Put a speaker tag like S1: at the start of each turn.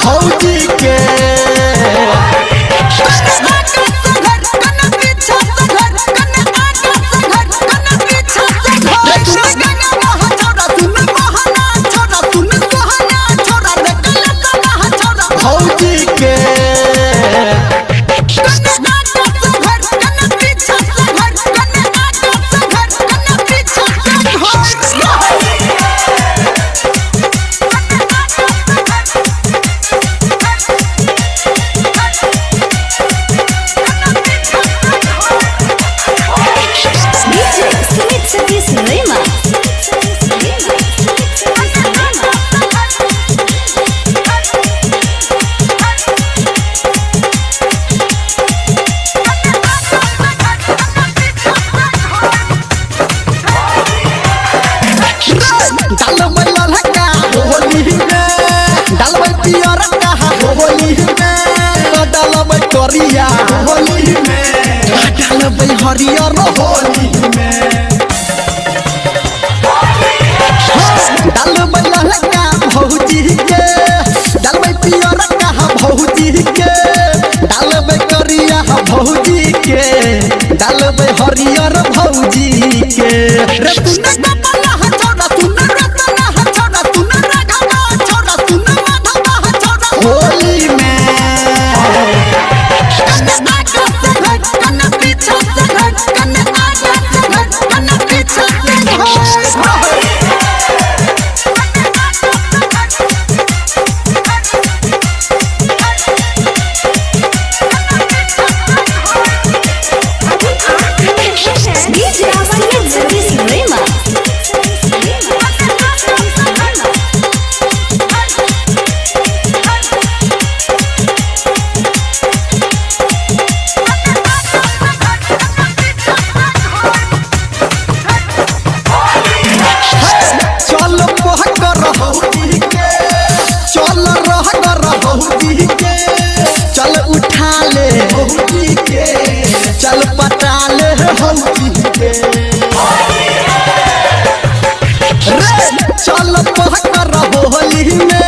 S1: भौजी के करिया होली में डालबै हरियर होली में डालबै ललका भौजी के डालबै पियर का भौजी के डालबै करिया भौजी के डालबै हरियर भौजी के रे तूने कपला छोड़ा तूने रतना छोड़ा तूने राघवा छोड़ा तूने माधवा छोड़ा होली में चल उठा ले भौजी के चल पटा ले भौजी के चल पहकर होली में